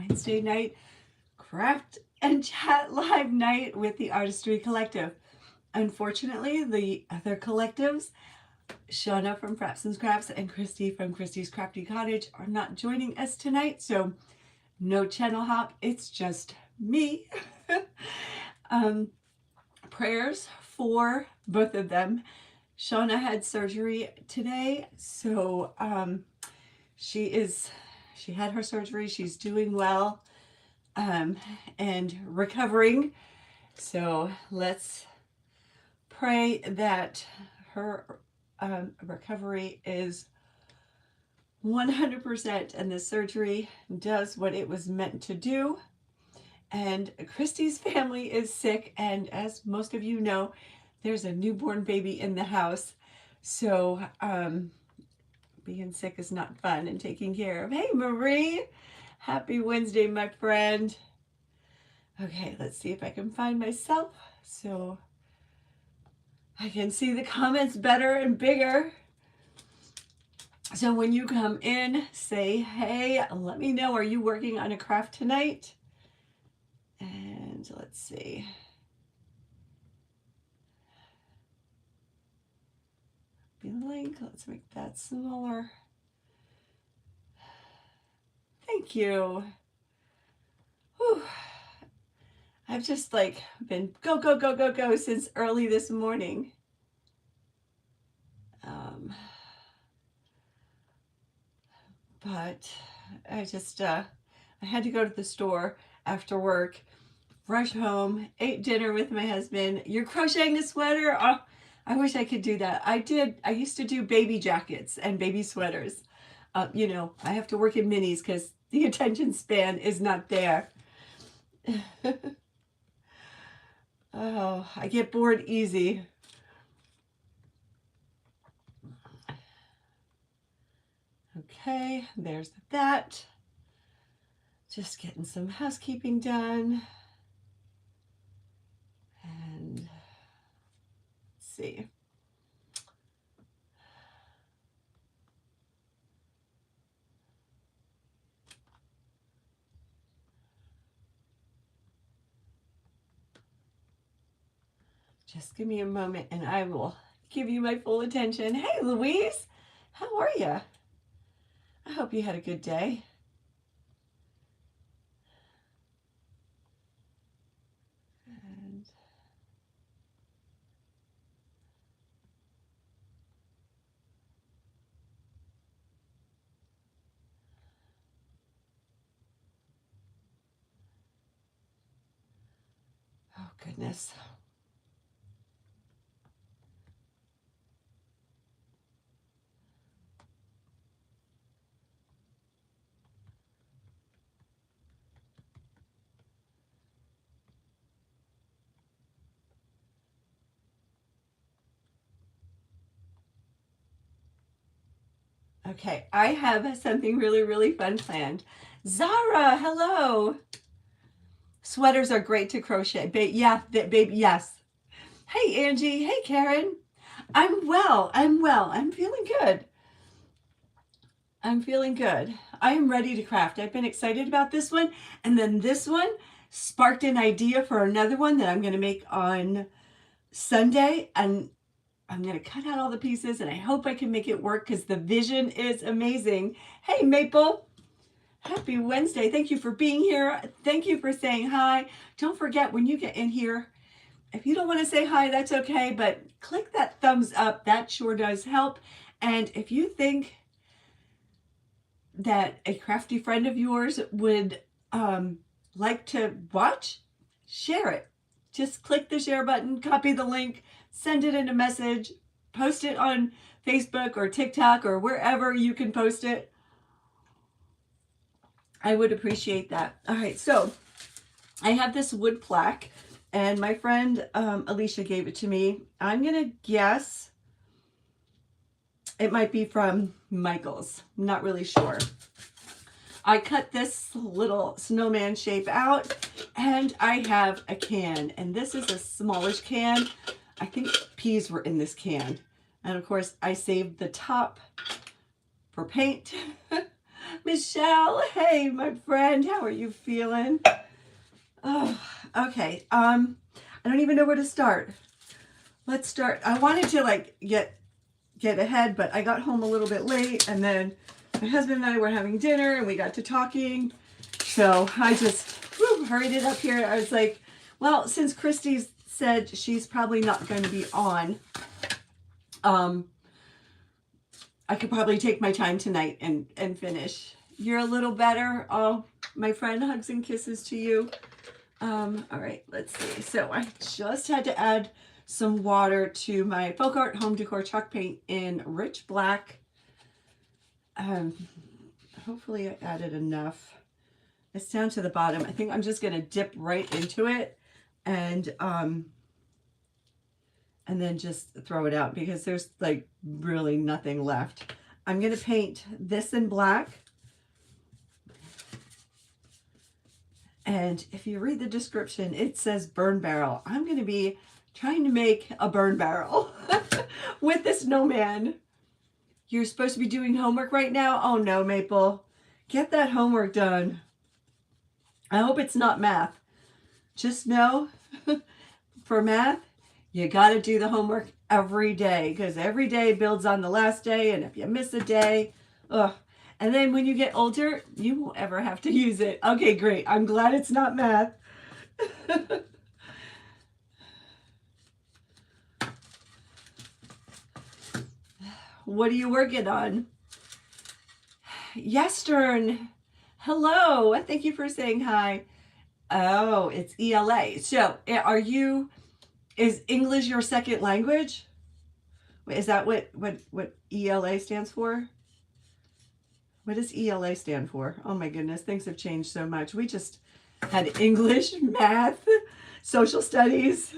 Wednesday night craft and chat live night with the Artistry Collective. Unfortunately, the other collectives, Shauna from Frapps Scraps and Kristy from Kristy's Crafty Cottage, are not joining us tonight, so no channel hop. It's just me. Prayers for both of them. Shauna had surgery today, so she had her surgery. She's doing well and recovering. So let's pray that her recovery is 100% and the surgery does what it was meant to do. And Kristy's family is sick, and as most of you know, there's a newborn baby in the house. So being sick is not fun, and taking care of. Hey Marie, happy Wednesday, my friend. Okay, let's see if I can find myself so I can see the comments better and bigger. So when you come in, say hey, let me know, are you working on a craft tonight? And let's see. Be the link, let's make that smaller. Thank you. Whew. I've just like been go since early this morning. But I just, I had to go to the store after work, rush home, ate dinner with my husband. You're crocheting a sweater? Oh, I wish I could do that. I used to do baby jackets and baby sweaters. You know, I have to work in minis because the attention span is not there. Oh, I get bored easy. Okay, there's that. Just getting some housekeeping done. And let's see. Just give me a moment and I will give you my full attention. Hey Louise, how are you? I hope you had a good day. And oh goodness. Okay, I have something really fun planned. Zara, hello. Sweaters are great to crochet. Yeah, baby, yes. Hey Angie, hey Karen. I'm well. I'm feeling good. I'm feeling good. I am ready to craft. I've been excited about this one, and then this one sparked an idea for another one that I'm going to make on Sunday, and I'm going to cut out all the pieces, and I hope I can make it work because the vision is amazing. Hey Maple, happy Wednesday. Thank you for being here. Thank you for saying hi. Don't forget, when you get in here, if you don't want to say hi, that's okay, but click that thumbs up. That sure does help. And if you think that a crafty friend of yours would like to watch, share it. Just click the share button, copy the link, send it in a message, post it on Facebook or TikTok or wherever you can post it. I would appreciate that. All right, so I have this wood plaque, and my friend Alicia gave it to me. I'm gonna guess it might be from Michael's. I'm not really sure. I cut this little snowman shape out, and I have a can, and this is a smallish can. I think peas were in this can, and of course I saved the top for paint. Michelle, hey, my friend, how are you feeling? Oh, okay. I don't even know where to start. Let's start. I wanted to like get ahead, but I got home a little bit late, and then my husband and I were having dinner, and we got to talking. So I just hurried it up here. I was like, well, since Kristy said she's probably not going to be on, I could probably take my time tonight and finish. You're a little better. Oh, my friend, hugs and kisses to you. All right, let's see. So I just had to add some water to my Folk Art Home Decor chalk paint in Rich Black. Hopefully I added enough. It's down to the bottom. I think I'm just going to dip right into it and then just throw it out because there's like really nothing left. I'm going to paint this in black. And if you read the description, it says burn barrel. I'm going to be trying to make a burn barrel with the snowman. You're supposed to be doing homework right now? Oh no, Maple. Get that homework done. I hope it's not math. Just know, for math, you got to do the homework every day because every day builds on the last day. And if you miss a day, ugh. And then when you get older, you won't ever have to use it. Okay, great. I'm glad it's not math. What are you working on? Yestern, hello. Thank you for saying hi. Oh, it's ELA. So is English your second language? Is that what ELA stands for? What does ELA stand for? Oh my goodness, things have changed so much. We just had English, math, social studies.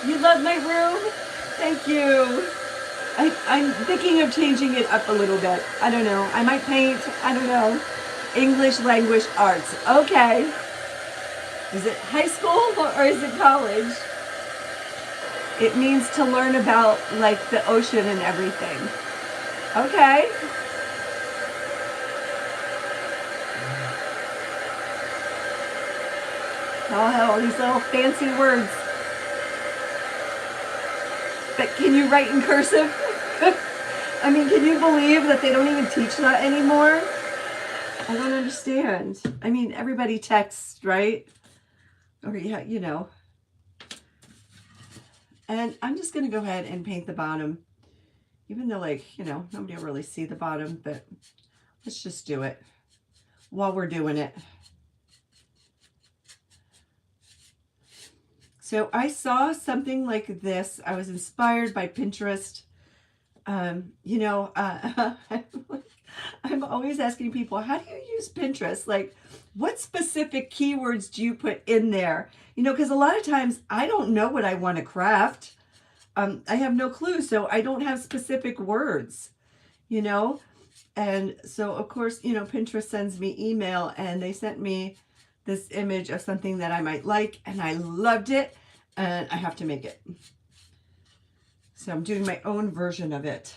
You love my room? Thank you. I'm thinking of changing it up a little bit. I don't know. I might paint. I don't know. English language arts. Okay. Is it high school or is it college? It means to learn about like the ocean and everything. Okay. Oh, all these little fancy words. But can you write in cursive? I mean, can you believe that they don't even teach that anymore? I don't understand. I mean, everybody texts, right? Or yeah, you know. And I'm just going to go ahead and paint the bottom. Even though, like, you know, nobody will really see the bottom, but let's just do it while we're doing it. So I saw something like this. I was inspired by Pinterest. You know, I'm always asking people, how do you use Pinterest? Like, what specific keywords do you put in there? You know, because a lot of times I don't know what I want to craft. I have no clue, so I don't have specific words, you know? And so, of course, you know, Pinterest sends me email, and they sent me this image of something that I might like, and I loved it, and I have to make it. So I'm doing my own version of it.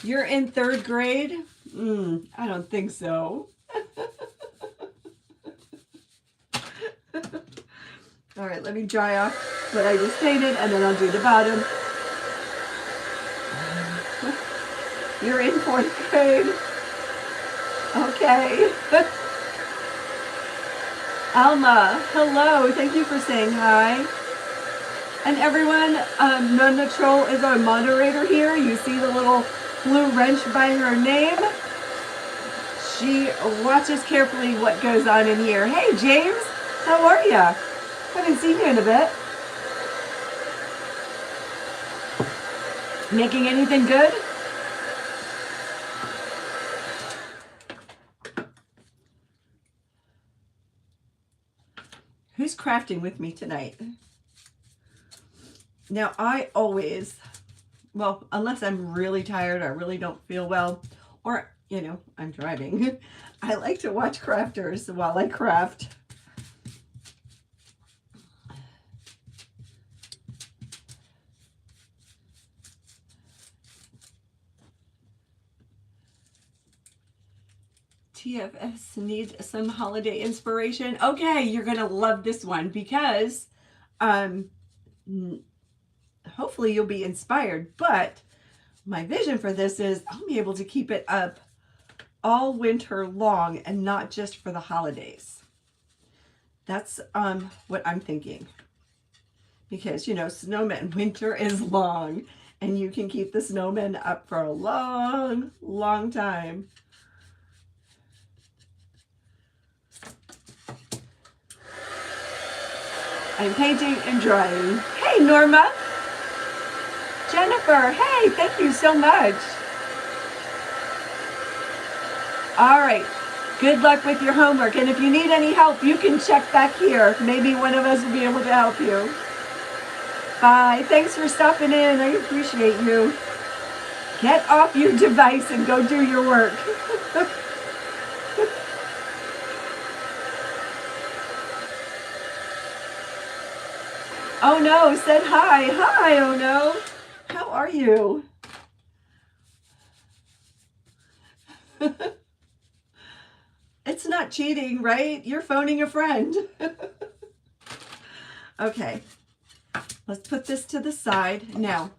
You're in 3rd grade? I don't think so. All right, let me dry off what I just painted, and then I'll do the bottom. You're in 4th grade. Okay. Alma, hello. Thank you for saying hi. And everyone, Nona Troll is our moderator here. You see the little blue wrench by her name. She watches carefully what goes on in here. Hey, James, how are ya? Haven't seen you in a bit. Making anything good? Who's crafting with me tonight? Now, I always, well, unless I'm really tired, I really don't feel well, or you know, I'm driving. I like to watch crafters while I craft. TFS needs some holiday inspiration. Okay, you're gonna love this one because hopefully you'll be inspired, but my vision for this is I'll be able to keep it up all winter long and not just for the holidays. That's what I'm thinking. Because, you know, snowman, winter is long and you can keep the snowman up for a long, long time. I'm painting and drawing. Hey, Norma. Jennifer, hey, thank you so much. All right, good luck with your homework. And if you need any help, you can check back here. Maybe one of us will be able to help you. Bye. Thanks for stopping in. I appreciate you. Get off your device and go do your work. Oh no, said hi. Hi, oh no. How are you? It's not cheating, right? You're phoning a friend. Okay, let's put this to the side. Now,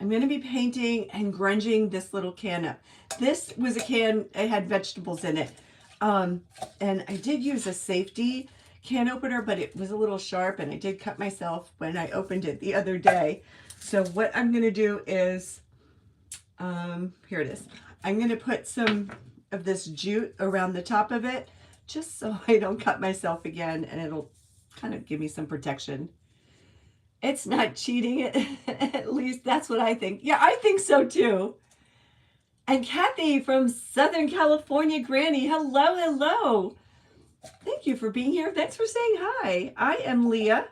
I'm going to be painting and grunging this little can up. This was a can, it had vegetables in it. And I did use a safety can opener, but it was a little sharp and I did cut myself when I opened it the other day. So what I'm going to do is, here it is. I'm going to put some of this jute around the top of it, just so I don't cut myself again, and it'll kind of give me some protection. It's not cheating, at least that's what I think. Yeah, I think so too. And Kathy from Southern California, Granny, hello, hello. Thank you for being here. Thanks for saying hi. I am Leah,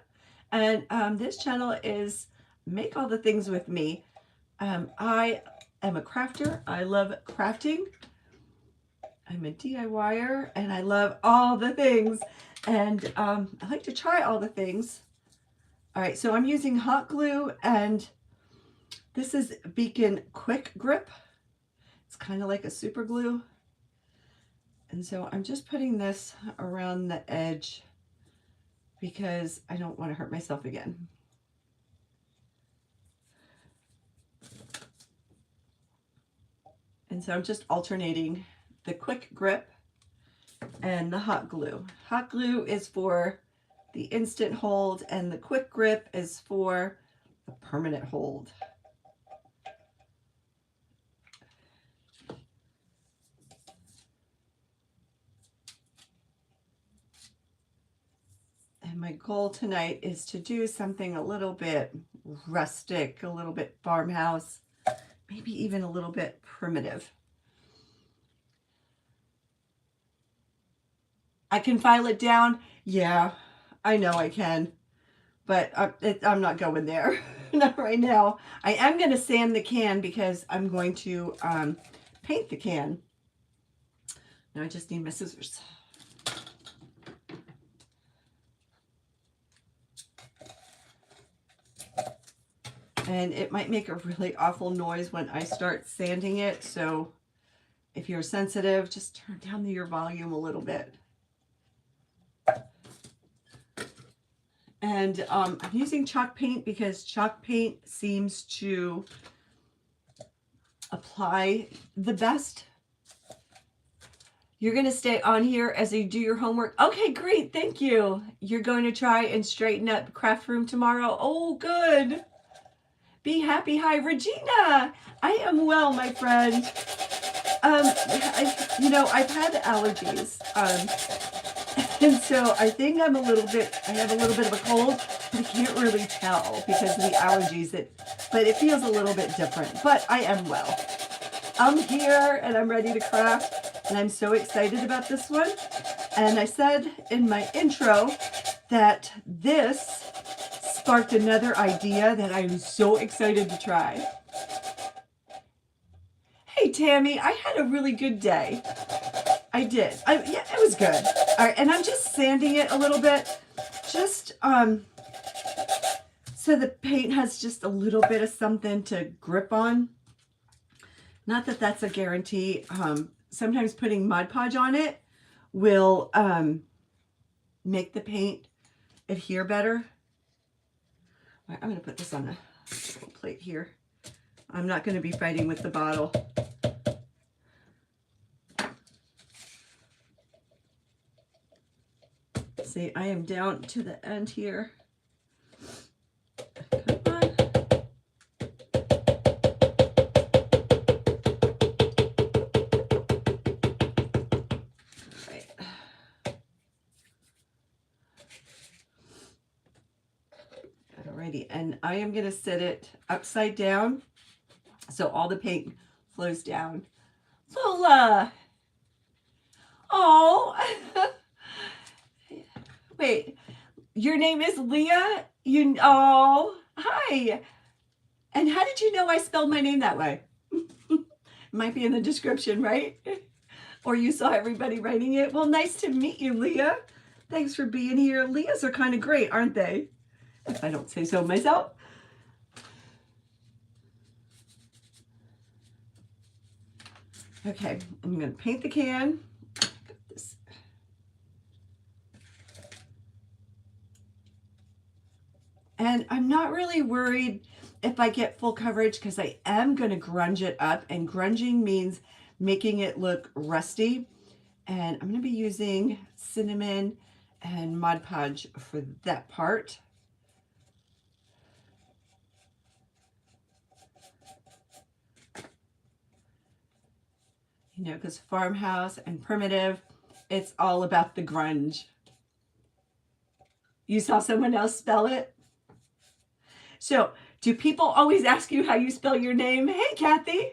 and this channel is Make All the Things with Me. I am a crafter. I love crafting. I'm a DIYer and I love all the things, and I like to try all the things. All right, so I'm using hot glue, and this is Beacon Quick Grip. It's kind of like a super glue. And so I'm just putting this around the edge because I don't want to hurt myself again. And so I'm just alternating the quick grip and the hot glue. Hot glue is for the instant hold, and the quick grip is for the permanent hold. And my goal tonight is to do something a little bit rustic, a little bit farmhouse, maybe even a little bit primitive. I can file it down. Yeah, I know I can, but I'm not going there. Not right now. I am going to sand the can because I'm going to paint the can. Now I just need my scissors. And it might make a really awful noise when I start sanding it. So if you're sensitive, just turn down your volume a little bit. And I'm using chalk paint because chalk paint seems to apply the best. You're going to stay on here as you do your homework. Okay, great. Thank you. You're going to try and straighten up craft room tomorrow. Oh, good. Be happy. Hi, Regina. I am well, my friend. You know, I've had allergies. And so I think I have a little bit of a cold, but I can't really tell because of the allergies, but it feels a little bit different, but I am well. I'm here and I'm ready to craft, and I'm so excited about this one. And I said in my intro that this sparked another idea that I'm so excited to try. Hey, Tammy. I had a really good day. I did. Yeah, it was good. All right, and I'm just sanding it a little bit, just so the paint has just a little bit of something to grip on. Not that that's a guarantee. Sometimes putting Mod Podge on it will make the paint adhere better. All right, I'm going to put this on a little plate here. I'm not going to be fighting with the bottle. See, I am down to the end here. Come on. Right. Alrighty, and I am going to set it upside down so all the paint flows down. Lola! Oh! Wait, your name is Leah? Oh, hi. And how did you know I spelled my name that way? Might be in the description, right? Or you saw everybody writing it. Well, nice to meet you, Leah. Thanks for being here. Leahs are kind of great, aren't they? If I don't say so myself. Okay, I'm going to paint the can. And I'm not really worried if I get full coverage because I am going to grunge it up. And grunging means making it look rusty. And I'm going to be using cinnamon and Mod Podge for that part. You know, because Farmhouse and Primitive, it's all about the grunge. You saw someone else spell it? So, do people always ask you how you spell your name? Hey, Kathy.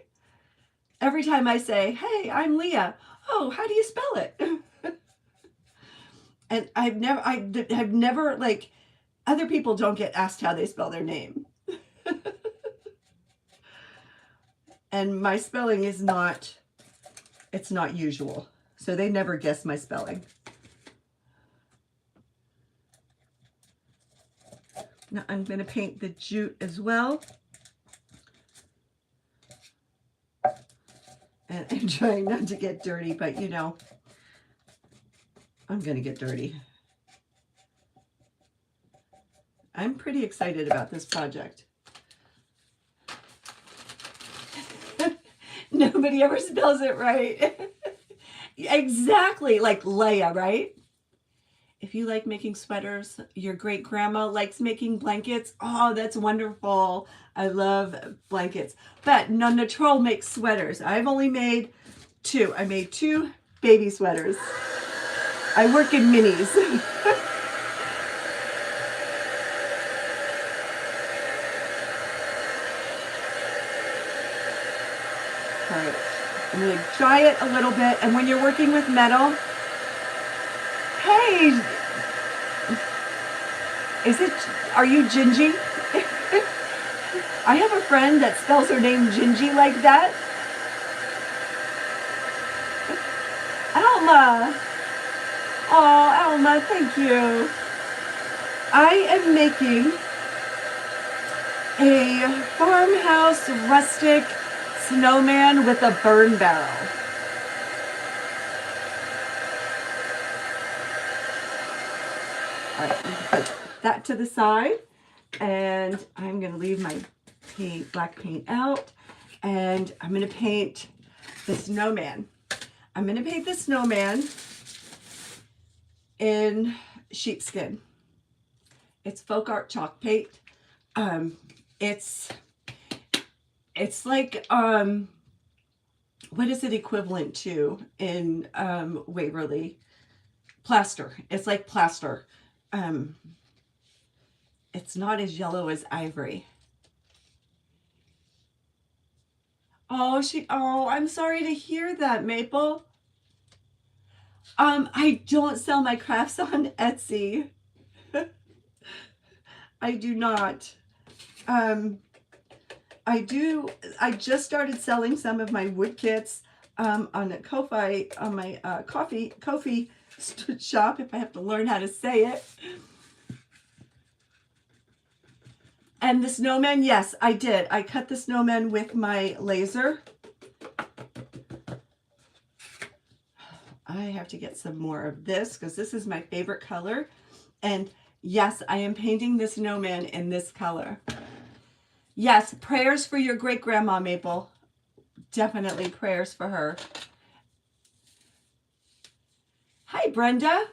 Every time I say, hey, I'm Leah. Oh, how do you spell it? And I've never, like, other people don't get asked how they spell their name. And my spelling is not, it's not usual. So they never guess my spelling. Now I'm going to paint the jute as well. And I'm trying not to get dirty, but you know, I'm going to get dirty. I'm pretty excited about this project. Nobody ever spells it right. Exactly, like Leia, right? If you like making sweaters, your great grandma likes making blankets. Oh, that's wonderful. I love blankets. But Nonna Troll makes sweaters. I've only made 2. I made 2 baby sweaters. I work in minis. All right, I'm going to dry it a little bit. And when you're working with metal, hey, are you Gingy? I have a friend that spells her name Gingy like that. Alma. Oh, Alma, thank you. I am making a farmhouse rustic snowman with a burn barrel. All right, put that to the side, and I'm going to leave my black paint out, and I'm going to paint the snowman. I'm going to paint the snowman in sheepskin. It's folk art chalk paint. It's like what is it equivalent to in Waverly? Plaster. It's like plaster. It's not as yellow as ivory. Oh, I'm sorry to hear that, Maple. I don't sell my crafts on Etsy. I do not. I just started selling some of my wood kits on a Ko-fi, on my Ko-fi shop, if I have to learn how to say it. And the snowman, yes, I did. I cut the snowman with my laser. I have to get some more of this because this is my favorite color. And yes, I am painting the snowman in this color. Yes, prayers for your great-grandma, Maple. Definitely prayers for her. Hi, Brenda.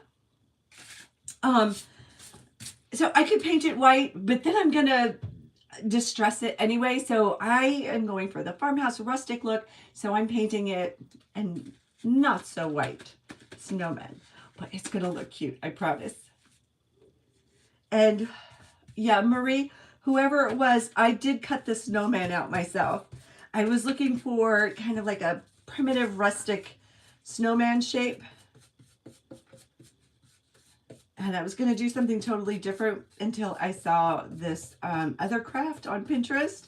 So I could paint it white, but then I'm going to distress it anyway. So I am going for the farmhouse rustic look. So I'm painting it and not so white snowman, but it's going to look cute, I promise. And yeah, Marie, whoever it was, I did cut the snowman out myself. I was looking for kind of like a primitive rustic snowman shape. And I was going to do something totally different until I saw this other craft on Pinterest.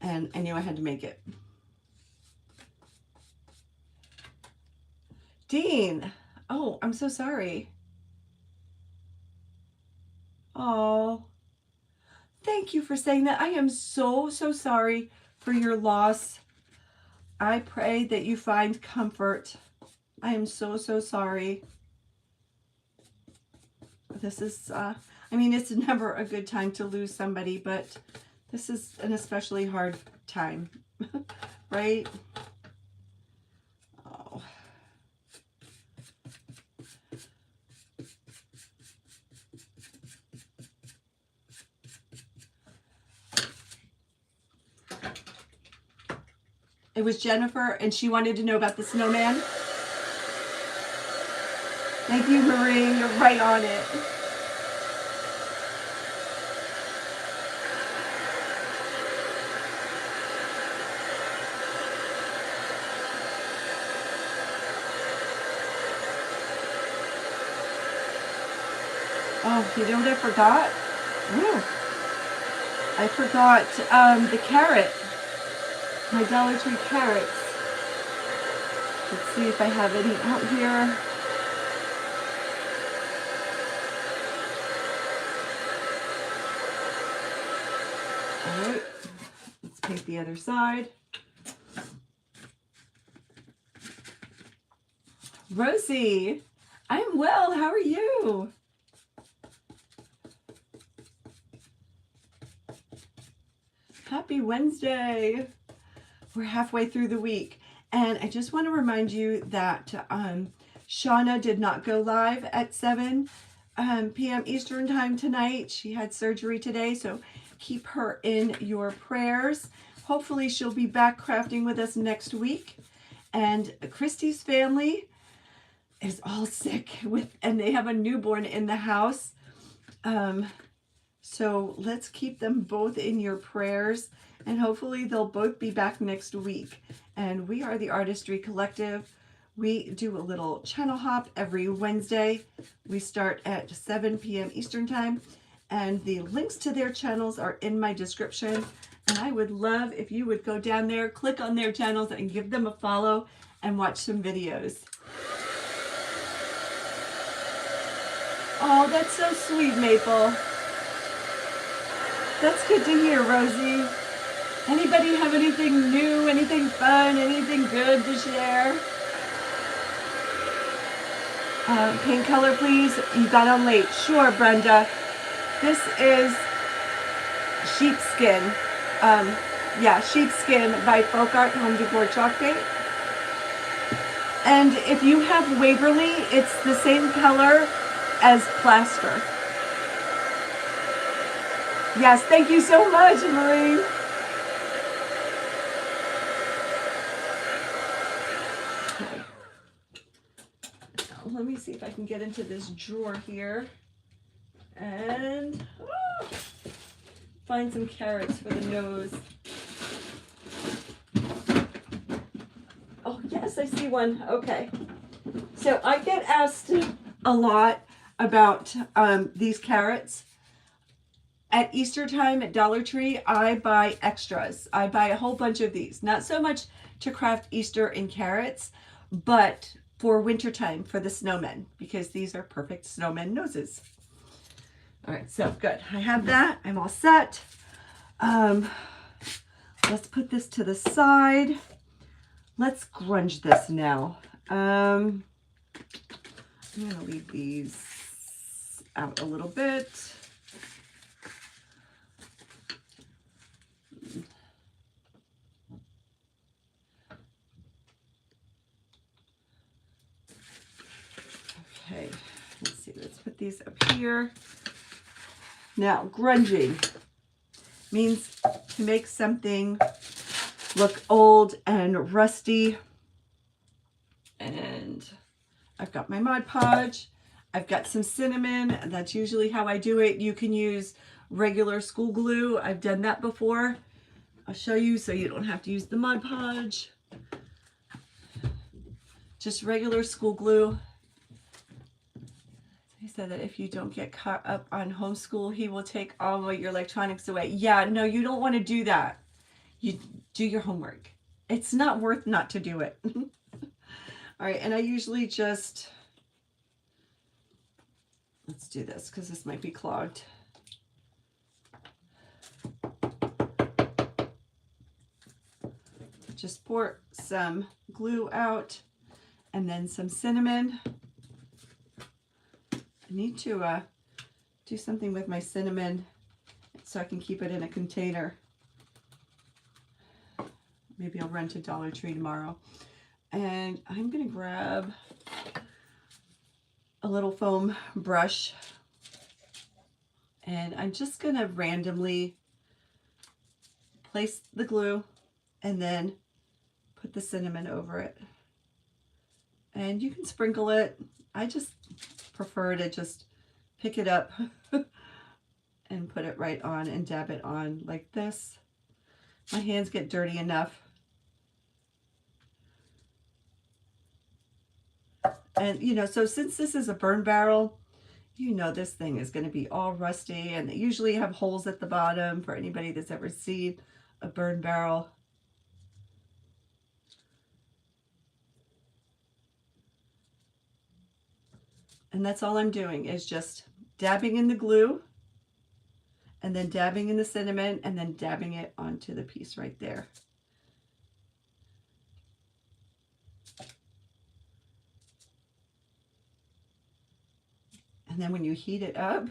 And I knew I had to make it. Dean. Oh, I'm so sorry. Oh, thank you for saying that. I am so, so sorry for your loss. I pray that you find comfort. I am so, so sorry. This is, I mean, it's never a good time to lose somebody, but this is an especially hard time, right? Oh. It was Jennifer, and she wanted to know about the snowman. Thank you, Marie. You're right on it. Oh, you know what I forgot? Ooh. I forgot the carrot. My Dollar Tree carrots. Let's see if I have any out here. All right, let's paint the other side. Rosie, I'm well. How are you? Happy Wednesday. We're halfway through the week. And I just want to remind you that Shauna did not go live at 7 p.m. Eastern time tonight. She had surgery today, so keep her in your prayers. Hopefully she'll be back crafting with us next week. And Kristy's family is all sick and they have a newborn in the house. So let's keep them both in your prayers, and hopefully they'll both be back next week. And we are the Artistry Collective. We do a little channel hop every Wednesday. We start at 7 p.m. Eastern time, and the links to their channels are in my description. And I would love if you would go down there, click on their channels, and give them a follow and watch some videos. Oh, that's so sweet, Maple. That's good to hear, Rosie. Anybody have anything new, anything fun, anything good to share? Paint color, please. You got on late. Sure, Brenda. This is sheepskin. Yeah, sheepskin by Folk Art Home Decor Chalk Paint. And if you have Waverly, it's the same color as plaster. Yes, thank you so much, Marie. Okay. Now, let me see if I can get into this drawer here and find some carrots for the nose. Oh, yes, I see one. Okay. So I get asked a lot about these carrots. At Easter time at Dollar Tree, I buy extras. I buy a whole bunch of these. Not so much to craft Easter in carrots, but for wintertime for the snowmen, because these are perfect snowman noses. All right, so good. I have that. I'm all set. Let's put this to the side. Let's grunge this now. I'm going to leave these out a little bit. Okay, let's see, let's put these up here. Now, grunging means to make something look old and rusty. And I've got my Mod Podge. I've got some cinnamon. That's usually how I do it. You can use regular school glue. I've done that before. I'll show you so you don't have to use the Mod Podge. Just regular school glue. He said that if you don't get caught up on homeschool, he will take all of your electronics away. Yeah, no, you don't want to do that. You do your homework. It's not worth not to do it. All right, and I usually just, let's do this because this might be clogged. Just pour some glue out and then some cinnamon. I need to do something with my cinnamon so I can keep it in a container. Maybe I'll run to Dollar Tree tomorrow. And I'm going to grab a little foam brush. And I'm just going to randomly place the glue and then put the cinnamon over it. And you can sprinkle it. I just prefer to just pick it up and put it right on and dab it on like this. My hands get dirty enough. And you know, so since this is a burn barrel, you know this thing is going to be all rusty, and they usually have holes at the bottom for anybody that's ever seen a burn barrel. And that's all I'm doing is just dabbing in the glue and then dabbing in the cinnamon and then dabbing it onto the piece right there. And then when you heat it up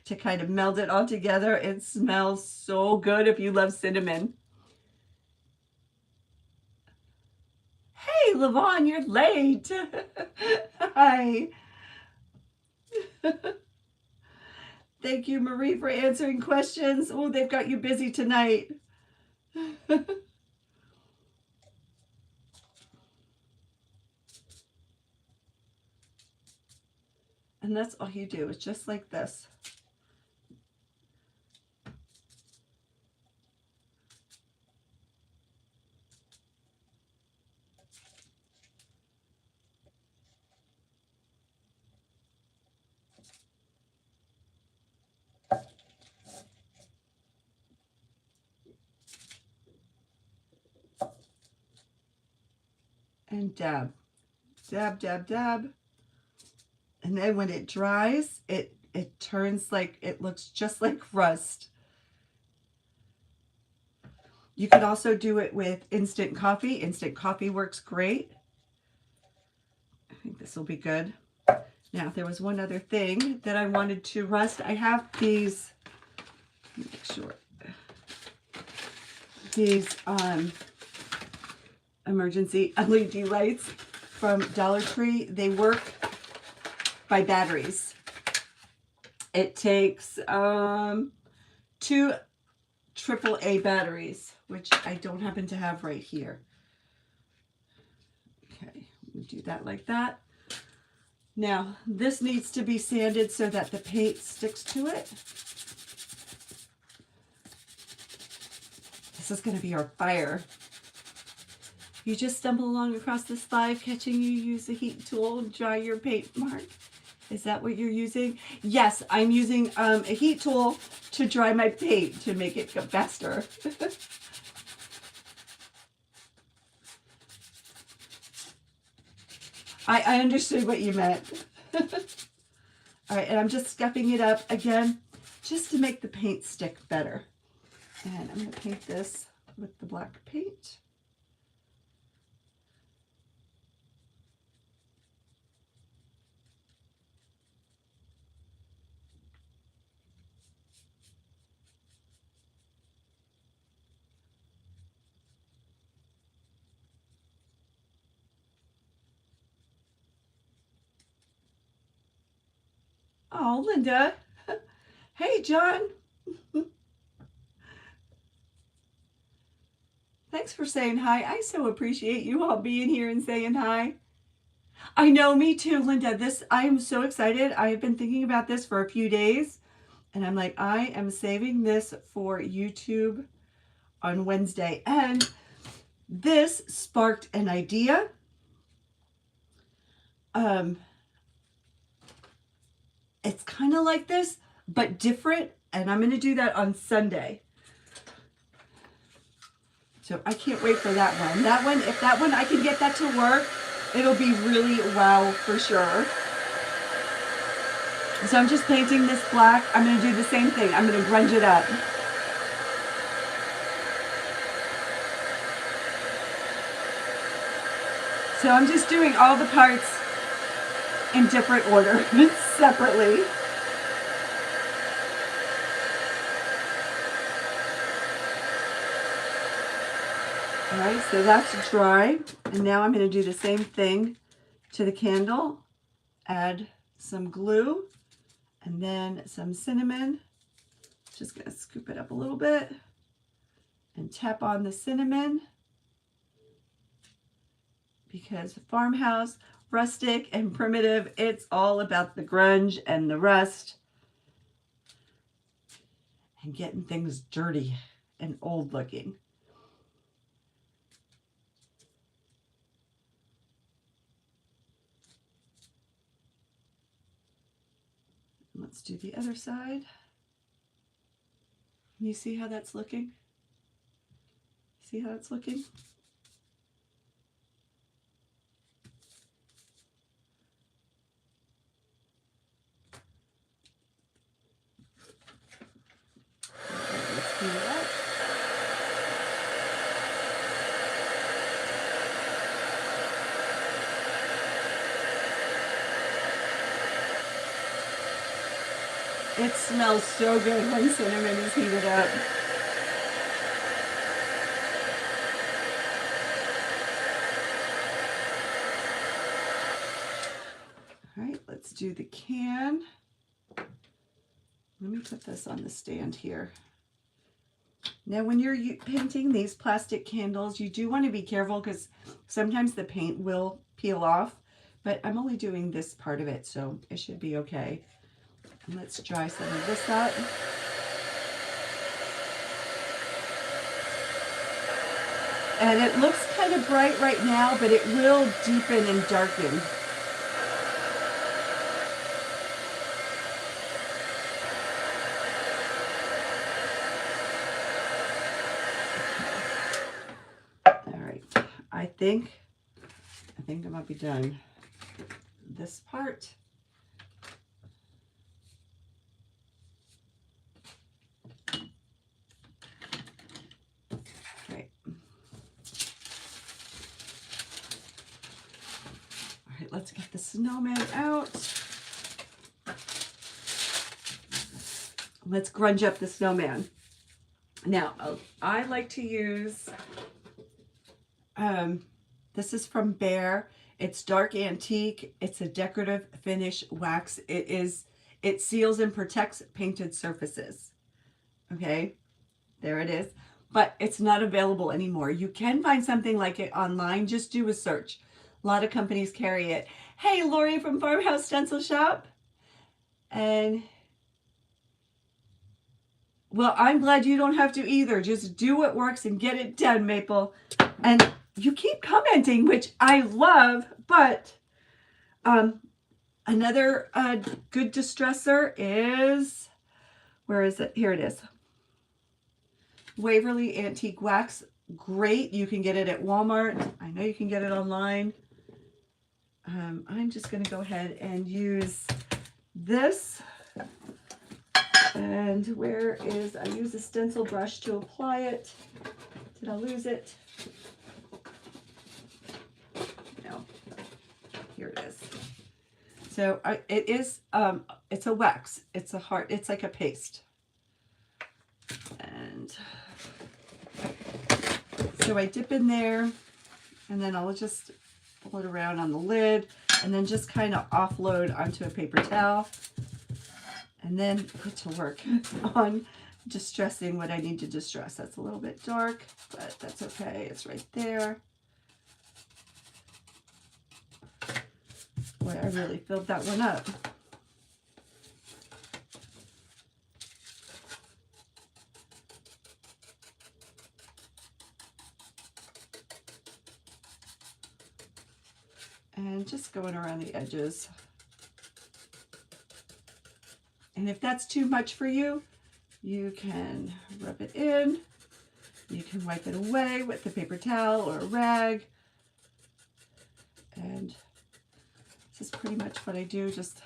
to kind of meld it all together, it smells so good if you love cinnamon. Hey, Levon, you're late. Hi. Thank you, Marie, for answering questions. Oh, they've got you busy tonight. And that's all you do. It's just like this. And dab, dab, dab, dab. And then when it dries, it turns like, it looks just like rust. You could also do it with instant coffee. Instant coffee works great. I think this will be good. Now, there was one other thing that I wanted to rust. I have these, let me make sure, these emergency LED lights from Dollar Tree. They work by batteries. It takes 2 AAA batteries, which I don't happen to have right here. Okay, we do that like that. Now, this needs to be sanded so that the paint sticks to it. This is going to be our fire. If you just stumble along across this live, catching you use the heat tool and dry your paint mark. Is that what you're using? Yes, I'm using a heat tool to dry my paint to make it go faster. I understood what you meant. All right, and I'm just scuffing it up again, just to make the paint stick better. And I'm going to paint this with the black paint. Oh, Linda. Hey, John. Thanks for saying hi. I so appreciate you all being here and saying hi. I know, me too, Linda. I am so excited. I have been thinking about this for a few days, and I'm like, I am saving this for YouTube on Wednesday. And this sparked an idea. It's kind of like this, but different, and I'm going to do that on Sunday. So I can't wait for that one. If that one, I can get that to work, it'll be really wow for sure. So I'm just painting this black. I'm going to do the same thing. I'm going to grunge it up. So I'm just doing all the parts in different order, separately. All right, so that's dry. And now I'm going to do the same thing to the candle. Add some glue and then some cinnamon. Just going to scoop it up a little bit and tap on the cinnamon, because Farmhouse, rustic and primitive, it's all about the grunge and the rust and getting things dirty and old looking. Let's do the other side. Can you see how that's looking? See how it's looking? Let's clean it up. It smells so good when cinnamon is heated up. All right, let's do the can. Let me put this on the stand here. Now, when you're painting these plastic candles, you do want to be careful because sometimes the paint will peel off, but I'm only doing this part of it, so it should be okay. And let's dry some of this up. And it looks kind of bright right now, but it will deepen and darken. All right, I think I might be done this part. Let's get the snowman out. Let's grunge up the snowman. Now, I like to use, this is from Bear. It's dark antique. It's a decorative finish wax. It seals and protects painted surfaces. Okay, there it is. But it's not available anymore. You can find something like it online. Just do a search. A lot of companies carry it. Hey, Lori from Farmhouse Stencil Shop. And, well, I'm glad you don't have to either. Just do what works and get it done, Maple. And you keep commenting, which I love, but Another good distresser is, where is it? Here it is. Waverly Antique Wax. Great. You can get it at Walmart. I know you can get it online. I'm just going to go ahead and use this. And where is, I use a stencil brush to apply it. Did I lose it? No. Here it is. So it is, it's a wax. It's a hard, it's like a paste. And so I dip in there, and then I'll just pull it around on the lid, and then just kind of offload onto a paper towel, and then put to work on distressing what I need to distress. That's a little bit dark, but that's okay. It's right there. Boy, I really filled that one up. And just going around the edges. And if that's too much for you, you can rub it in. You can wipe it away with a paper towel or a rag. And this is pretty much what I do, just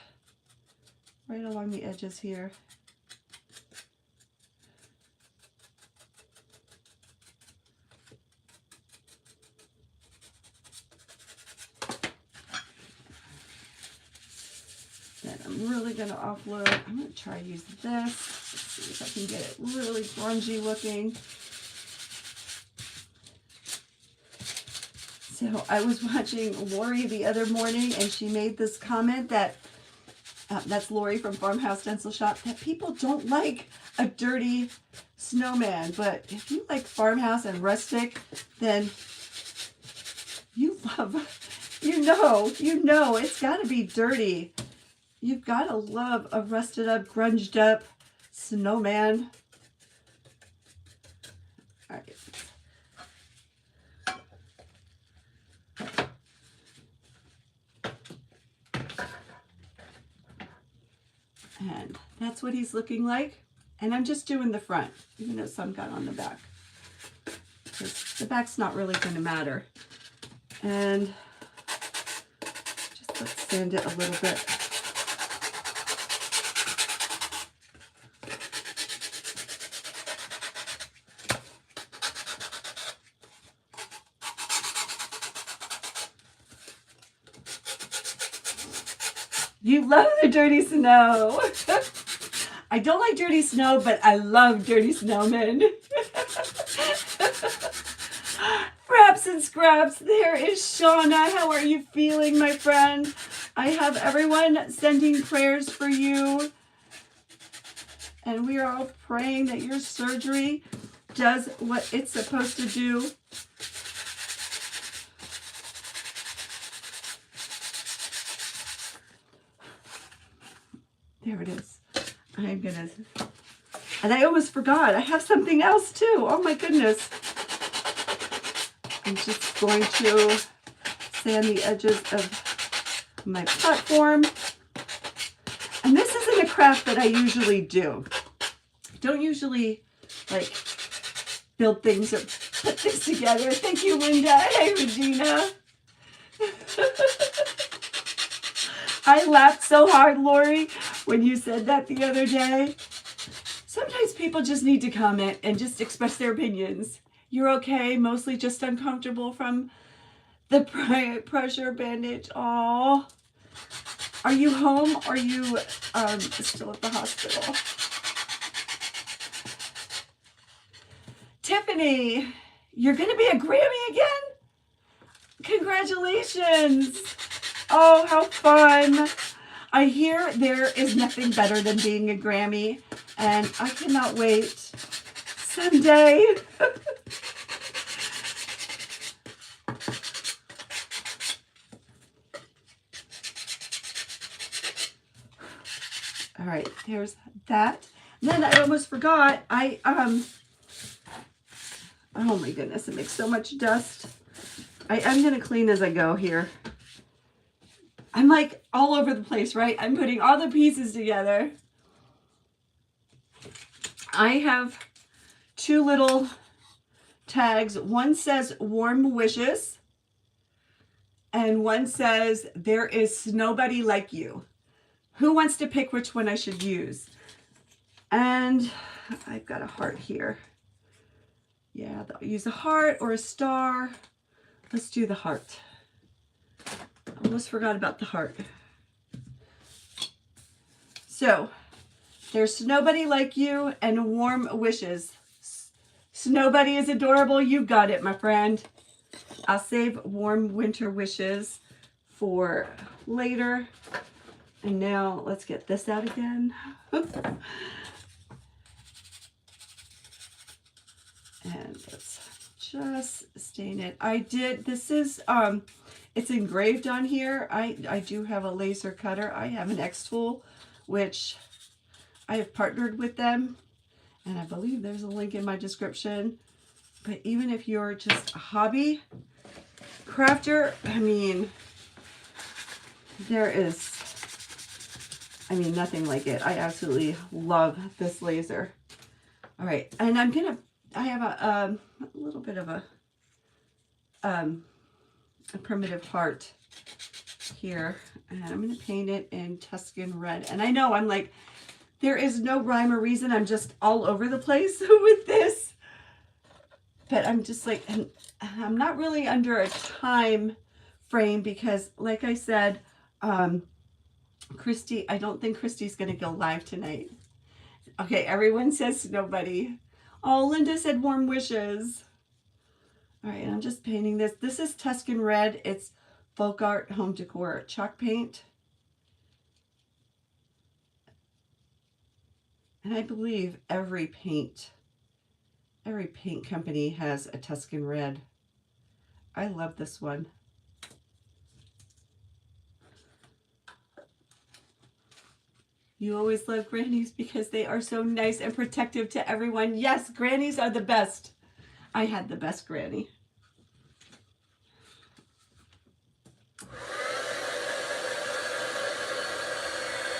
right along the edges here. Then I'm really going to offload. I'm going to try to use this. Let's see if I can get it really grungy looking. So I was watching Lori the other morning, and she made this comment that, that's Lori from Farmhouse Stencil Shop, that people don't like a dirty snowman. But if you like farmhouse and rustic, then you love, you know, it's got to be dirty. You've got to love a rusted up, grunged up snowman. All right. And that's what he's looking like. And I'm just doing the front, even though some got on the back, because the back's not really going to matter. And just let's sand it a little bit. You love the dirty snow. I don't like dirty snow, but I love dirty snowmen. Frapps and Scraps, there is Shauna. How are you feeling, my friend? I have everyone sending prayers for you. And we are all praying that your surgery does what it's supposed to do. There it is. I'm gonna, and I almost forgot, I have something else too. Oh my goodness. I'm just going to sand the edges of my platform. And this isn't a craft that I usually do. I don't usually like build things or put things together. Thank you, Linda. Hey, Regina. I laughed so hard, Lori, when you said that the other day. Sometimes people just need to comment and just express their opinions. You're okay, mostly just uncomfortable from the pressure bandage. Aw. Are you home or are you still at the hospital? Tiffany, you're going to be a Grammy again? Congratulations. Oh, how fun. I hear there is nothing better than being a Grammy, and I cannot wait someday. All right, there's that. And then I almost forgot, oh my goodness, it makes so much dust. I'm going to clean as I go here. I'm like all over the place, right? I'm putting all the pieces together. I have two little tags. One says warm wishes and one says there is nobody like you. Who wants to pick which one I should use? And I've got a heart here. Yeah, I'll use a heart or a star. Let's do the heart. Almost forgot about the heart. So there's nobody like you and warm wishes. Snowbuddy is adorable. You got it, my friend. I'll save warm winter wishes for later. And now let's get this out again. And let's just stain it. This is, it's engraved on here. I do have a laser cutter. I have an XTOOL, which I have partnered with them. And I believe there's a link in my description. But even if you're just a hobby crafter, I mean, there is, nothing like it. I absolutely love this laser. All right, and I have a little bit of a primitive heart here, and I'm gonna paint it in Tuscan red. And I know I'm like, there is no rhyme or reason. I'm just all over the place with this, but I'm just like, and I'm not really under a time frame because, like I said, Kristy, I don't think Kristy's gonna go live tonight. Okay, everyone says nobody. Oh, Linda said warm wishes. All right, I'm just painting this. This is Tuscan red. It's Folk Art Home Decor chalk paint. And I believe every paint company has a Tuscan red. I love this one. You always love grannies because they are so nice and protective to everyone. Yes, grannies are the best. I had the best granny.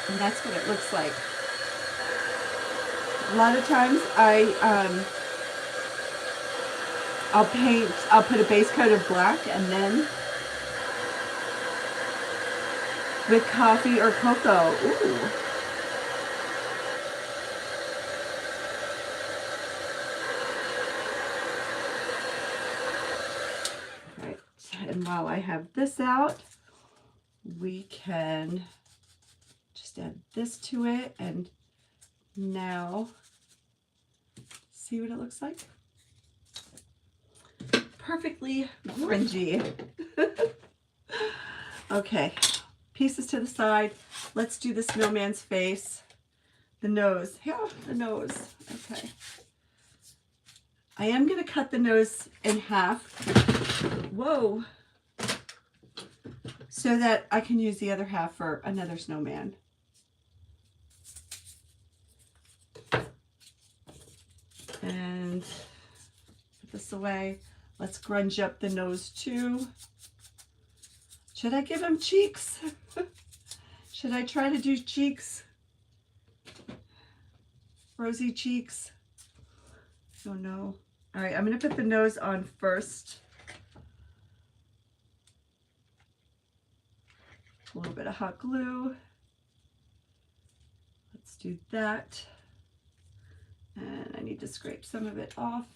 And that's what it looks like. A lot of times I'll put a base coat of black and then with coffee or cocoa. Ooh. Right. And while I have this out, we can just add this to it, and now see what it looks like. Perfectly grungy. Okay, pieces to the side. Let's do the snowman's face. The nose. Yeah, the nose. Okay. I am going to cut the nose in half. Whoa. So that I can use the other half for another snowman. And put this away. Let's grunge up the nose too. Should I give him cheeks? Should I try to do cheeks? Rosy cheeks? I don't know. All right, I'm going to put the nose on first. A little bit of hot glue. Let's do that. And I need to scrape some of it off.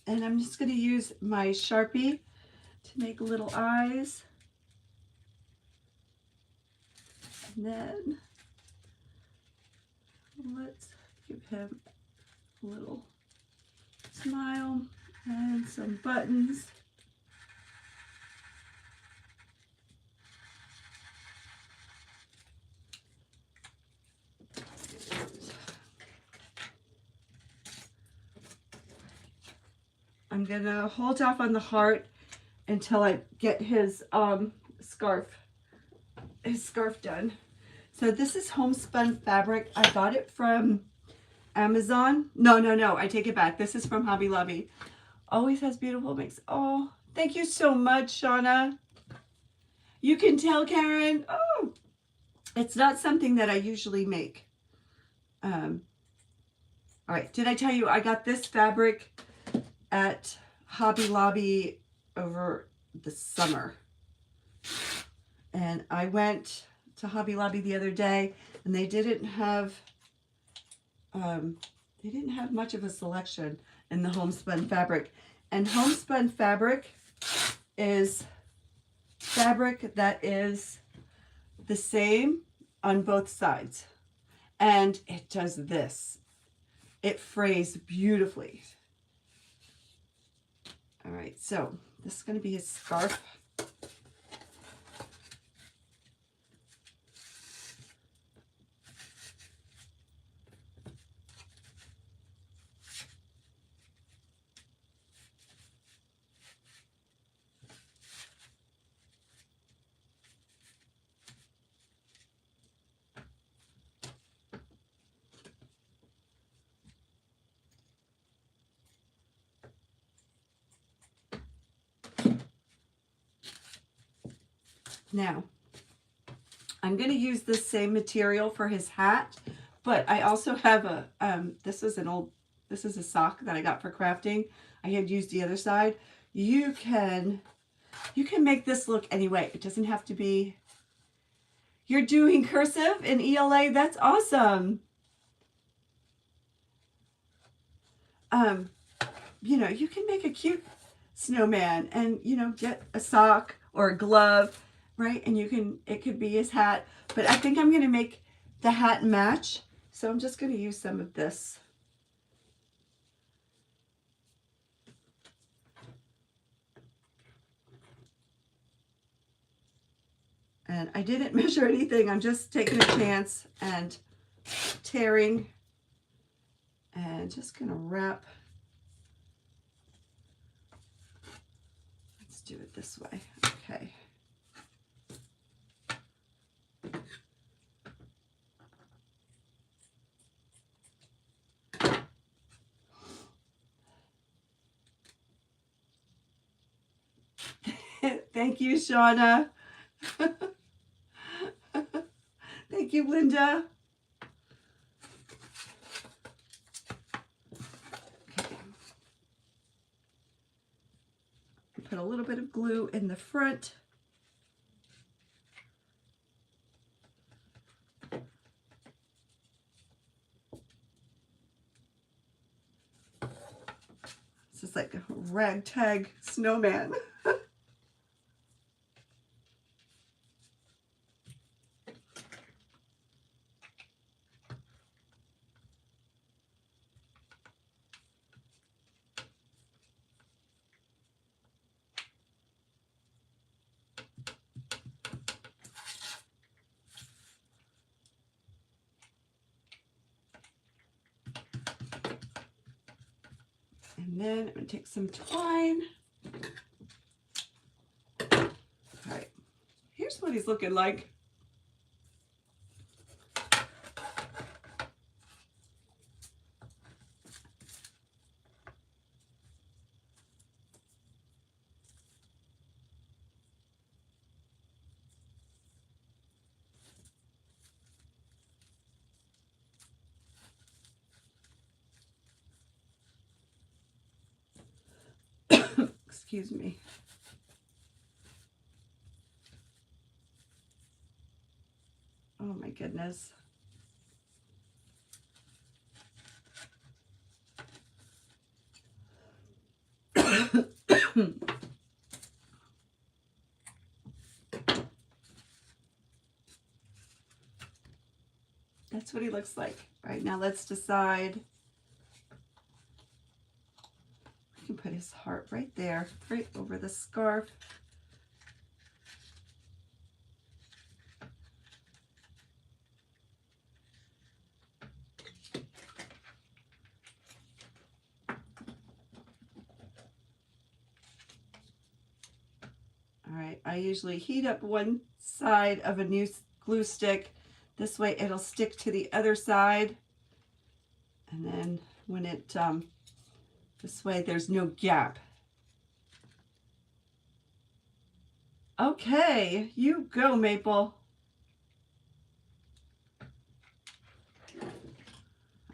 And I'm just going to use my Sharpie to make little eyes. And then let's give him a little smile and some buttons. I'm gonna hold off on the heart until I get his scarf done. So this is homespun fabric. I got it from Amazon. No, I take it back. This is from Hobby Lobby. Always has beautiful mix. Oh, thank you so much, Shauna. You can tell, Karen. Oh, it's not something that I usually make. All right, did I tell you I got this fabric at Hobby Lobby over the summer? And I went to Hobby Lobby the other day, and they didn't have much of a selection in the homespun fabric. And homespun fabric is fabric that is the same on both sides. And it does this. It frays beautifully. All right, so this is going to be his scarf. Now, I'm going to use the same material for his hat, but I also have a, this is a sock that I got for crafting. I had used the other side. You can make this look any way. It doesn't have to be, you're doing cursive in ELA. That's awesome. You know, you can make a cute snowman and, you know, get a sock or a glove, right? And it could be his hat, but I think I'm going to make the hat match. So I'm just going to use some of this. And I didn't measure anything. I'm just taking a chance and tearing and just going to wrap. Let's do it this way. Okay. Thank you, Shauna. Thank you, Linda. Okay. Put a little bit of glue in the front. This is like a ragtag snowman. And then I'm going to take some twine. All right, here's what he's looking like. Excuse me. Oh my goodness. That's what he looks like. All right, now let's decide. We can put his heart right there, right over the scarf. All right, I usually heat up one side of a new glue stick. This way it'll stick to the other side. And then when it, this way there's no gap. Okay, you go, Maple.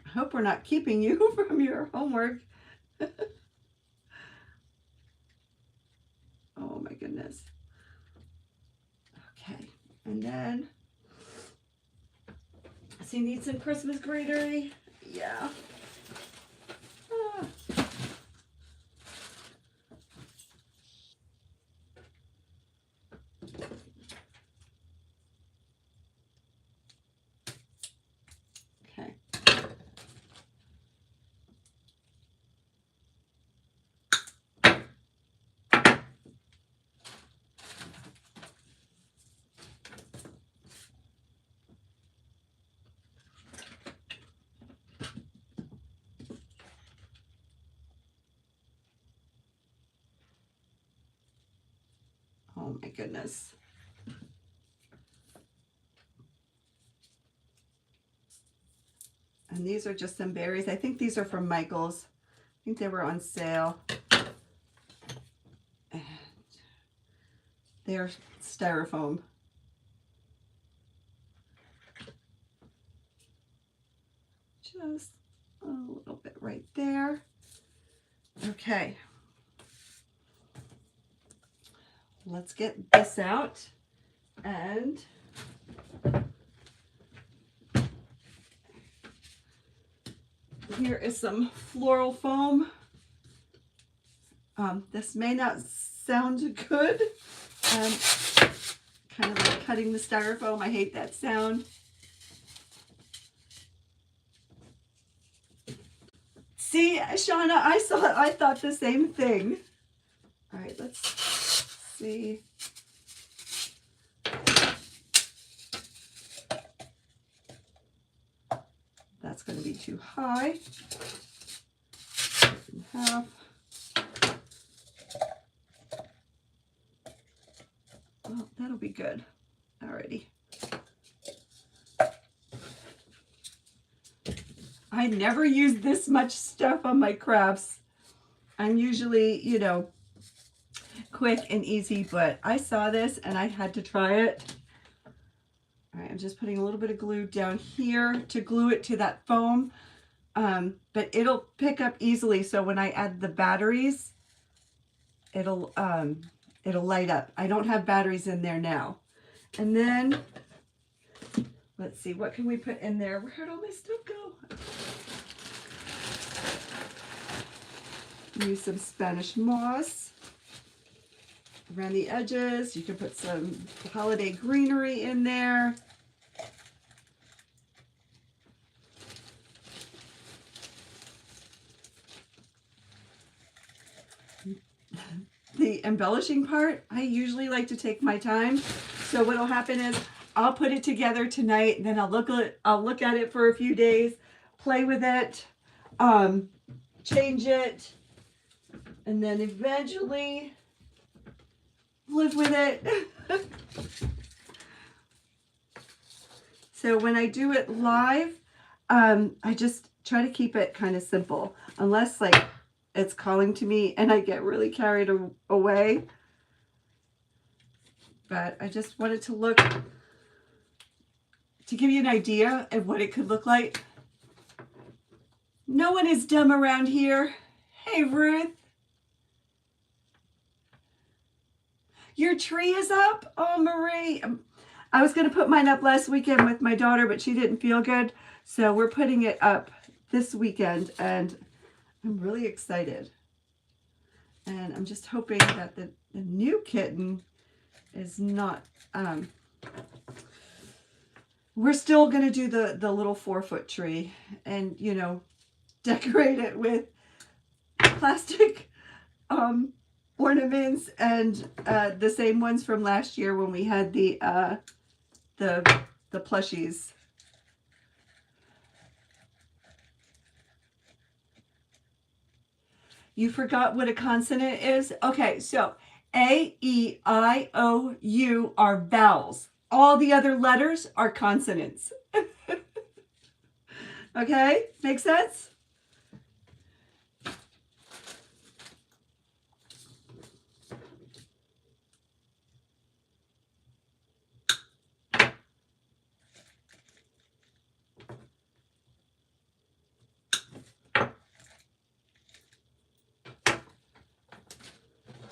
I hope we're not keeping you from your homework. Oh my goodness. Okay, and then, so you need some Christmas greenery? Yeah. Ah. Okay. Oh my goodness. And these are just some berries. I think these are from Michael's. I think they were on sale. And they're styrofoam. Just a little bit right there. Okay. Let's get this out. And here is some floral foam. This may not sound good. Kind of like cutting the styrofoam. I hate that sound. See, Shauna, I saw it. I thought the same thing. All right, let's see. That's going to be too high. Half. Well, that'll be good. Alrighty. I never use this much stuff on my crafts. I'm usually, you know, quick and easy, but I saw this and I had to try it. All right, I'm just putting a little bit of glue down here to glue it to that foam, but it'll pick up easily. So when I add the batteries, it'll light up. I don't have batteries in there now. And then let's see, what can we put in there? Where'd all my stuff go? Use some Spanish moss around the edges. You can put some holiday greenery in there. The embellishing part, I usually like to take my time. So what'll happen is I'll put it together tonight, and then I'll look at it for a few days, play with it, change it, and then eventually live with it. So when I do it live, I just try to keep it kind of simple, unless like it's calling to me and I get really carried away. But I just wanted to look, to give you an idea of what it could look like. No one is dumb around here. Hey, Ruth. Your tree is up? Oh, Marie. I was going to put mine up last weekend with my daughter, but she didn't feel good. So we're putting it up this weekend, and I'm really excited. And I'm just hoping that the new kitten is not, we're still going to do the little 4-foot tree and, you know, decorate it with plastic ornaments and the same ones from last year when we had the plushies. You forgot what a consonant is? Okay, so A, E, I, O, U are vowels. All the other letters are consonants. Okay, make sense?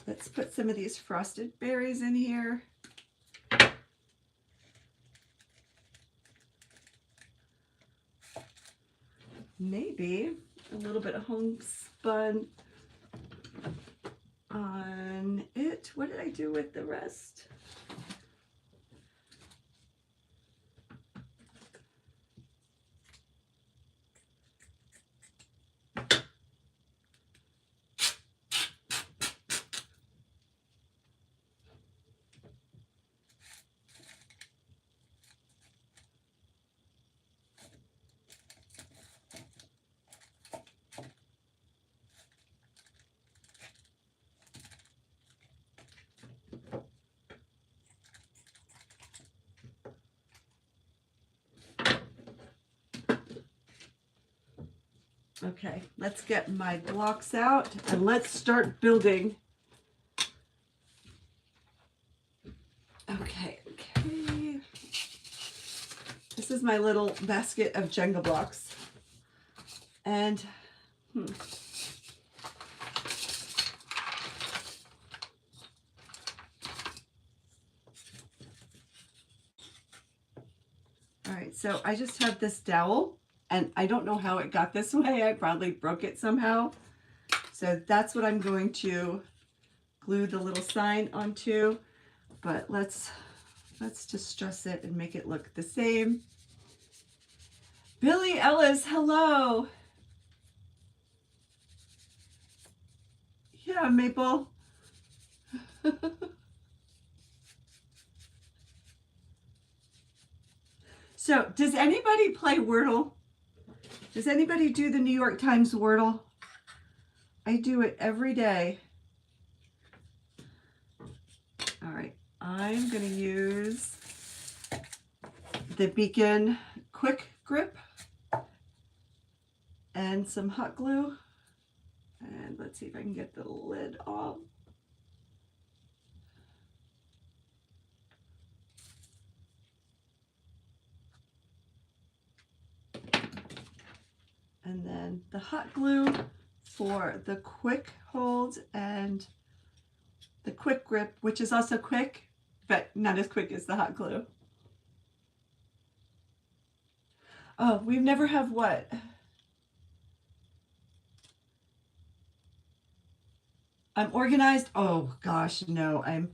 Let's put some of these frosted berries in here. Maybe a little bit of homespun on it. What did I do with the rest? Okay, let's get my blocks out and let's start building. Okay. This is my little basket of Jenga blocks. And all right, so I just have this dowel. And I don't know how it got this way. I probably broke it somehow. So that's what I'm going to glue the little sign onto. But let's distress it and make it look the same. Billy Ellis, hello. Yeah, Maple. So does anybody play Wordle? Does anybody do the New York Times Wordle? I do it every day. All right, I'm going to use the Beacon Quick Grip and some hot glue. And let's see if I can get the lid off. And then the hot glue for the quick hold and the quick grip, which is also quick, but not as quick as the hot glue. Oh, we've never have what? I'm organized. Oh gosh, no, I'm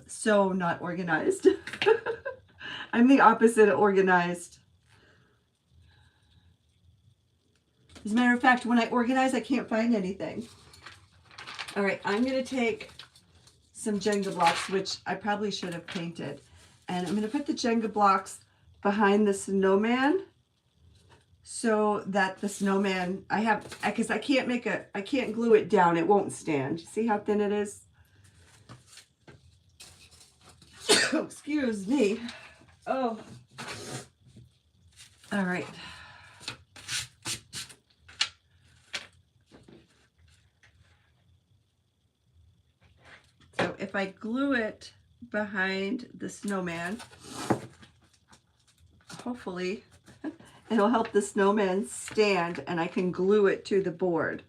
so not organized. I'm the opposite of organized. As a matter of fact, when I organize, I can't find anything. All right, I'm going to take some Jenga blocks, which I probably should have painted. And I'm going to put the Jenga blocks behind the snowman so that the snowman, because I can't glue it down. It won't stand. See how thin it is? Excuse me. Oh. All right. So if I glue it behind the snowman, hopefully it'll help the snowman stand and I can glue it to the board.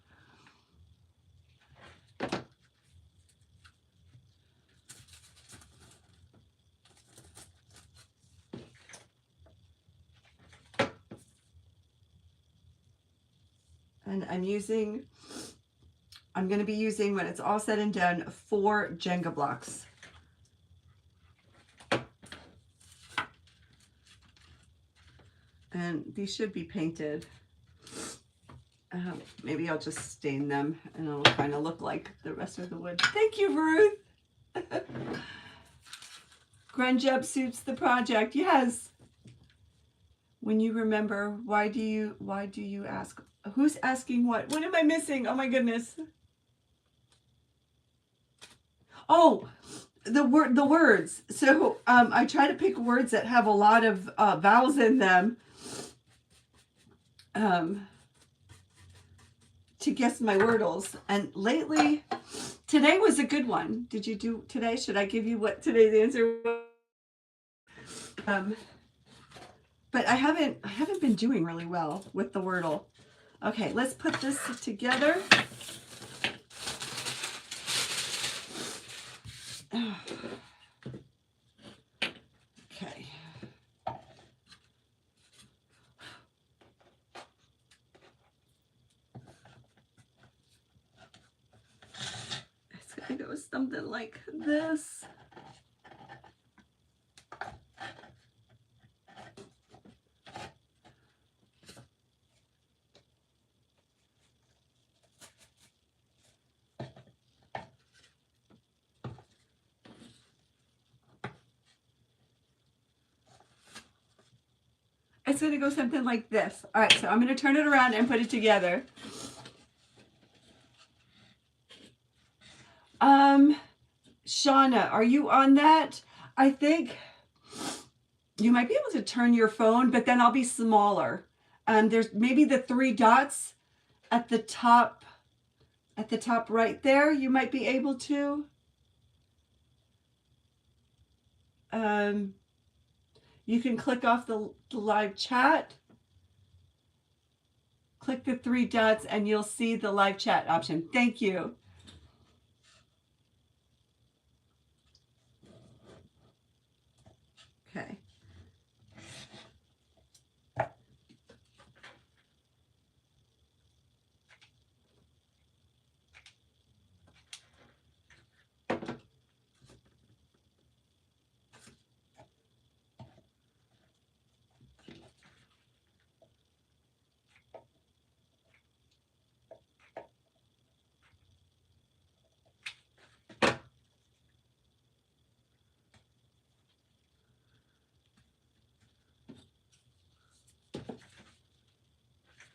And I'm going to be using, when it's all said and done, 4 Jenga blocks. And these should be painted. Maybe I'll just stain them and it'll kind of look like the rest of the wood. Thank you, Ruth. Grunge suits the project. Yes. When you remember, why do you ask? Who's asking what? What am I missing? Oh my goodness. Oh, the words. So I try to pick words that have a lot of vowels in them. to guess my wordles. And lately, today was a good one. Did you do today? Should I give you what today's answer was? But I haven't been doing really well with the wordle. Okay, let's put this together. Okay. It's gonna go something like this. It's going to go something like this. All right, so I'm going to turn it around and put it together. Shauna, are you on that? I think you might be able to turn your phone, but then I'll be smaller. There's maybe the 3 dots at the top right there. You might be able to. You can click off the live chat. Click the 3 dots and you'll see the live chat option. Thank you. Okay.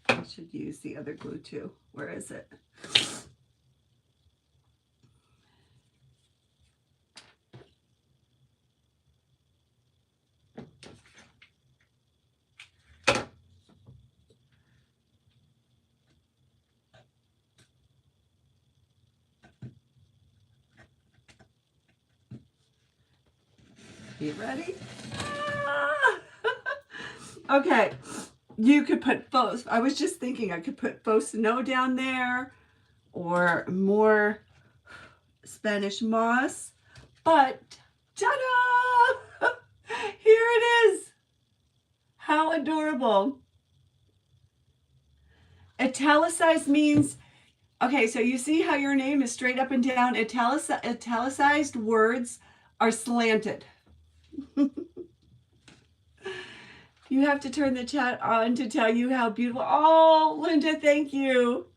I should use the other glue too. Where is it? You ready? Ah! Okay. You could put faux. I was just thinking I could put faux snow down there or more Spanish moss. But ta-da! Here it is. How adorable. Italicized means, okay, so you see how your name is straight up and down. Italicized words are slanted. You have to turn the chat on to tell you how beautiful. Oh, Linda, thank you.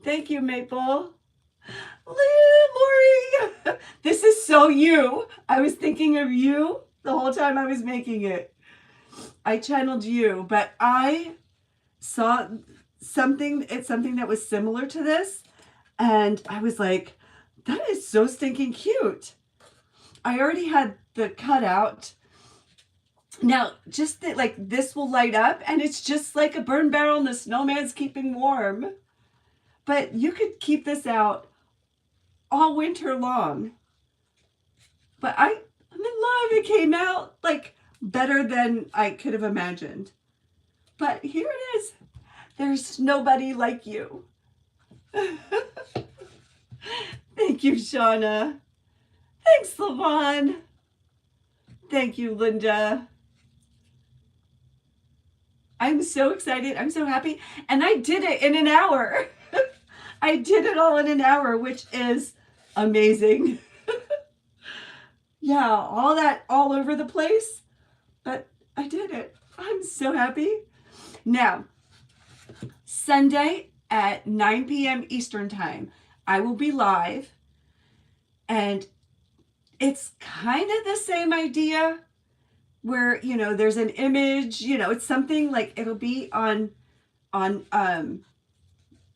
Thank you, Maple. Lori, this is so you. I was thinking of you the whole time I was making it. I channeled you, but I saw something that was similar to this, and I was like, that is so stinking cute. I already had the cutout. Now, just that, like, this will light up, and it's just like a burn barrel and the snowman's keeping warm. But you could keep this out all winter long. But I'm in love. It came out, like, better than I could have imagined. But here it is. There's nobody like you. Thank you, Shauna. Thanks, Lavon. Thank you, Linda. I'm so excited. I'm so happy. And I did it in an hour. I did it all in an hour, which is amazing. Yeah, all that all over the place. But I did it. I'm so happy. Now, Sunday at 9 p.m. Eastern Time, I will be live. And it's kind of the same idea where, you know, there's an image, you know, it's something like it'll be on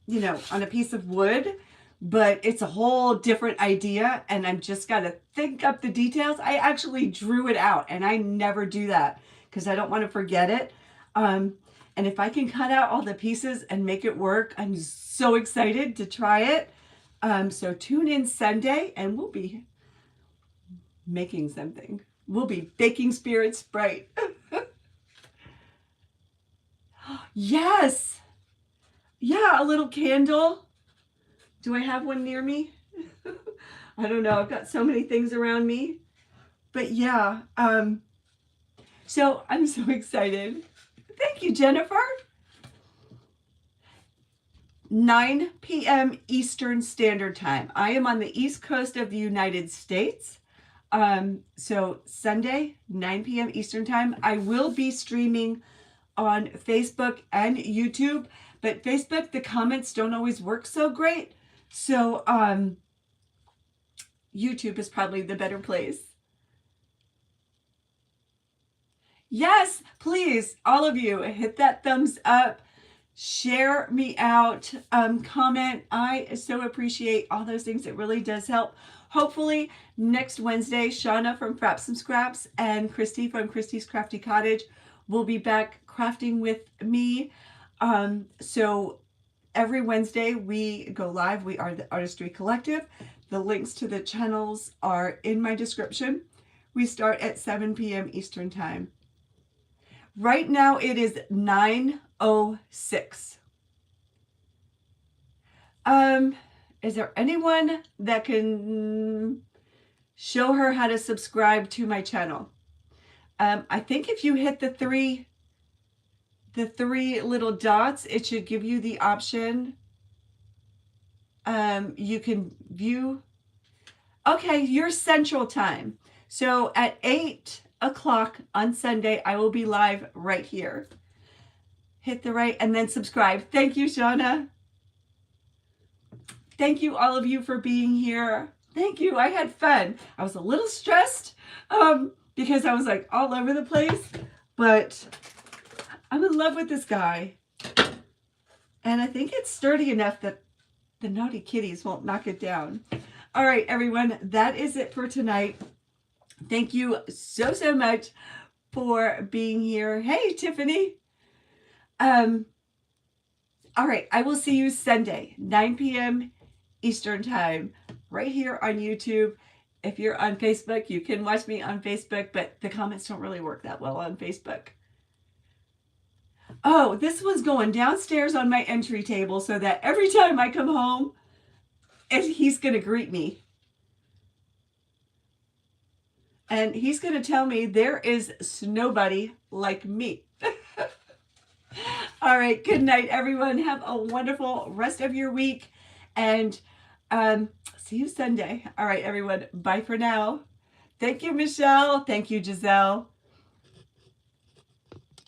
you know, on a piece of wood, but it's a whole different idea. And I'm just got to think up the details. I actually drew it out, and I never do that because I don't want to forget it. And if I can cut out all the pieces and make it work, I'm so excited to try it. So tune in Sunday and we'll be making something. We'll be baking spirits bright. Yes. Yeah, a little candle. Do I have one near me? I don't know. I've got so many things around me. But yeah, so I'm so excited. Thank you, Jennifer. 9 p.m. Eastern Standard Time. I am on the East Coast of the United States. So Sunday, 9 p.m. Eastern Time. I will be streaming on Facebook and YouTube, but Facebook, the comments don't always work so great. So YouTube is probably the better place. Yes, please, all of you, hit that thumbs up, share me out, comment. I so appreciate all those things. It really does help. Hopefully next Wednesday, Shauna from Frapps Scraps and Kristy from Kristy's Crafty Cottage will be back crafting with me. So every Wednesday we go live. We are the Artistry Collective. The links to the channels are in my description. We start at 7 p.m. Eastern Time. Right now it is 9:06. Is there anyone that can show her how to subscribe to my channel? I think if you hit the three little dots, it should give you the option. You can view. Okay, your Central Time. So at 8 o'clock on Sunday, I will be live right here. Hit the right and then subscribe. Thank you, Shauna. Thank you, all of you, for being here. Thank you. I had fun. I was a little stressed because I was like all over the place, but I'm in love with this guy. And I think it's sturdy enough that the naughty kitties won't knock it down. All right, everyone, that is it for tonight. Thank you so, so much for being here. Hey, Tiffany. All right, I will see you Sunday, 9 p.m. Eastern Time, right here on YouTube. If you're on Facebook, you can watch me on Facebook, but the comments don't really work that well on Facebook. Oh, this one's going downstairs on my entry table so that every time I come home, he's going to greet me. And he's going to tell me there is nobody like me. All right. Good night, everyone. Have a wonderful rest of your week. And see you Sunday. All right, everyone. Bye for now. Thank you, Michelle. Thank you, Giselle.